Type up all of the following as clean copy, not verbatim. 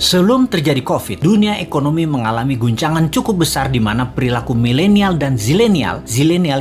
Sebelum terjadi COVID, dunia ekonomi mengalami guncangan cukup besar di mana perilaku milenial dan zilenial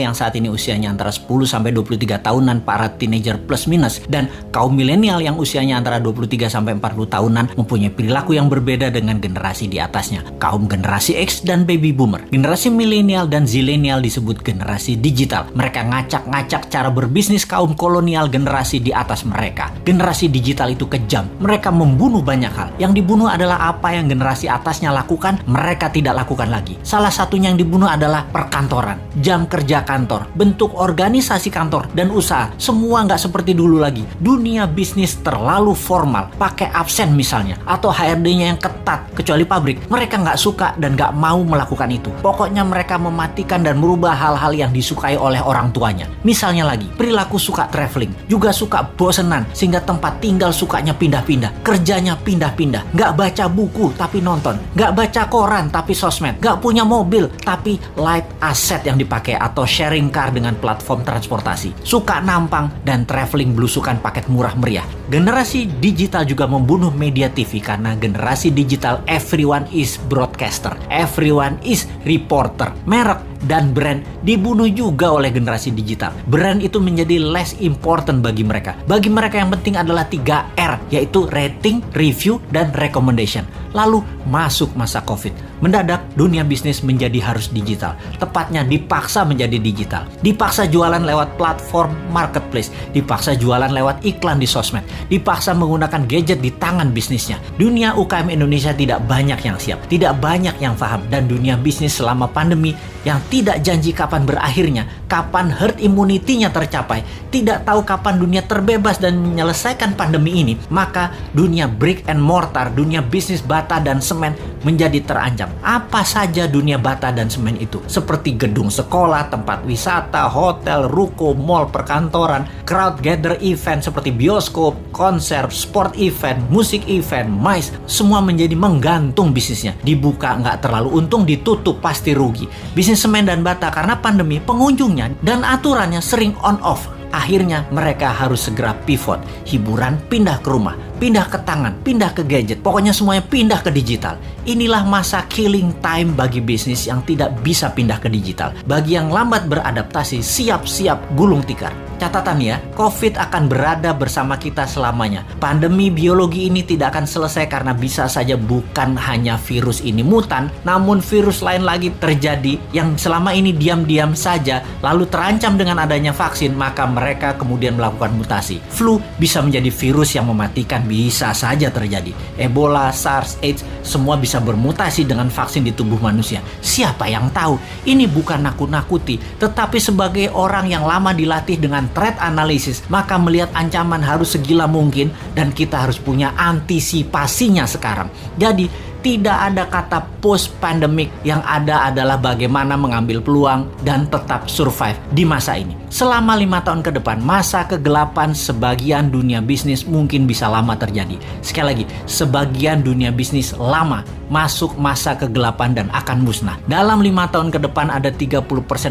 yang saat ini usianya antara 10-23 tahunan, para teenager plus minus, dan kaum milenial yang usianya antara 23-40 tahunan mempunyai perilaku yang berbeda dengan generasi di atasnya, kaum generasi X dan baby boomer. Generasi milenial dan zilenial disebut generasi digital. Mereka ngacak-ngacak cara berbisnis kaum kolonial generasi di atas mereka. Generasi digital itu kejam. Mereka membunuh banyak hal. Yang dibunuh adalah apa yang generasi atasnya lakukan, mereka tidak lakukan lagi. Salah satunya yang dibunuh adalah perkantoran, jam kerja kantor, bentuk organisasi kantor dan usaha. Semua nggak seperti dulu lagi. Dunia bisnis terlalu formal, pakai absen misalnya, atau HRD-nya yang ketat, kecuali pabrik. Mereka nggak suka dan nggak mau melakukan itu. Pokoknya mereka mematikan dan merubah hal-hal yang disukai oleh orang tuanya. Misalnya lagi, perilaku suka traveling, juga suka bosenan, sehingga tempat tinggal sukanya pindah-pindah, kerjanya pindah-pindah, nggak baca buku tapi nonton, nggak baca koran tapi sosmed, nggak punya mobil tapi light asset yang dipakai atau sharing car dengan platform transportasi, suka nampang dan traveling belusukan paket murah meriah. Generasi digital juga membunuh media TV karena generasi digital everyone is broadcaster, everyone is reporter. Merek dan brand dibunuh juga oleh generasi digital. Brand itu menjadi less important bagi mereka. Bagi mereka yang penting adalah 3R, yaitu rating, review, dan recommendation. Lalu masuk masa COVID. Mendadak dunia bisnis menjadi harus digital. Tepatnya dipaksa menjadi digital. Dipaksa jualan lewat platform marketplace. Dipaksa jualan lewat iklan di sosmed. Dipaksa menggunakan gadget di tangan bisnisnya. Dunia UKM Indonesia tidak banyak yang siap. Tidak banyak yang paham. Dan dunia bisnis selama pandemi yang tidak janji kapan berakhirnya, kapan herd immunity-nya tercapai, tidak tahu kapan dunia terbebas dan menyelesaikan pandemi ini, maka dunia brick and mortar, dunia bisnis bata dan semen menjadi terancam. Apa saja dunia bata dan semen itu? Seperti gedung sekolah, tempat wisata, hotel, ruko, mall, perkantoran, crowd gather event seperti bioskop, konser, sport event, musik event, MICE, semua menjadi menggantung bisnisnya. Dibuka nggak terlalu untung, ditutup pasti rugi. Bisnis semen dan bata karena pandemi, pengunjungnya dan aturannya sering on off. Akhirnya mereka harus segera pivot. Hiburan pindah ke rumah, pindah ke tangan, pindah ke gadget. Pokoknya semuanya pindah ke digital. Inilah masa killing time bagi bisnis yang tidak bisa pindah ke digital. Bagi yang lambat beradaptasi, siap-siap gulung tikar. Catatan ya, COVID akan berada bersama kita selamanya. Pandemi biologi ini tidak akan selesai karena bisa saja bukan hanya virus ini mutan, namun virus lain lagi terjadi yang selama ini diam-diam saja lalu terancam dengan adanya vaksin, maka mereka kemudian melakukan mutasi. Flu bisa menjadi virus yang mematikan, bisa saja terjadi. Ebola, SARS, AIDS, semua bisa bermutasi dengan vaksin di tubuh manusia. Siapa yang tahu? Ini bukan nakut-nakuti, tetapi sebagai orang yang lama dilatih dengan threat analysis, maka melihat ancaman harus segila mungkin dan kita harus punya antisipasinya sekarang. Jadi tidak ada kata post pandemic, yang ada adalah bagaimana mengambil peluang dan tetap survive di masa ini. Selama 5 tahun ke depan, masa kegelapan sebagian dunia bisnis mungkin bisa lama terjadi. Sekali lagi, sebagian dunia bisnis lama masuk masa kegelapan dan akan musnah. Dalam 5 tahun ke depan ada 30%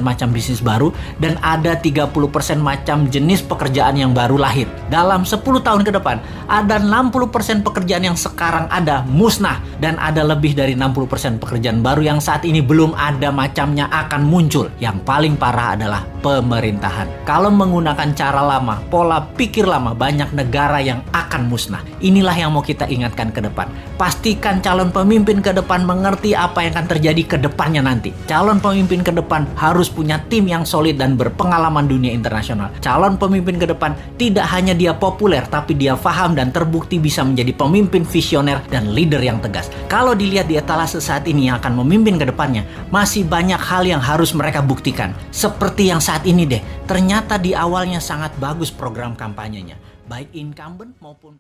macam bisnis baru dan ada 30% macam jenis pekerjaan yang baru lahir. Dalam 10 tahun ke depan ada 60% pekerjaan yang sekarang ada musnah dan ada lebih dari 60% pekerjaan baru yang saat ini belum ada macamnya akan muncul. Yang paling parah adalah pemerintahan. Kalau menggunakan cara lama, pola pikir lama, banyak negara yang akan musnah. Inilah yang mau kita ingatkan ke depan. Pastikan calon pemimpin ke depan mengerti apa yang akan terjadi ke depannya nanti. Calon pemimpin ke depan harus punya tim yang solid dan berpengalaman dunia internasional. Calon pemimpin ke depan tidak hanya dia populer, tapi dia paham dan terbukti bisa menjadi pemimpin visioner dan leader yang tegas. Kalau dilihat di etalase saat ini yang akan memimpin ke depannya, masih banyak hal yang harus mereka buktikan. Seperti yang saat ini deh, ternyata di awalnya sangat bagus program kampanyenya, baik incumbent maupun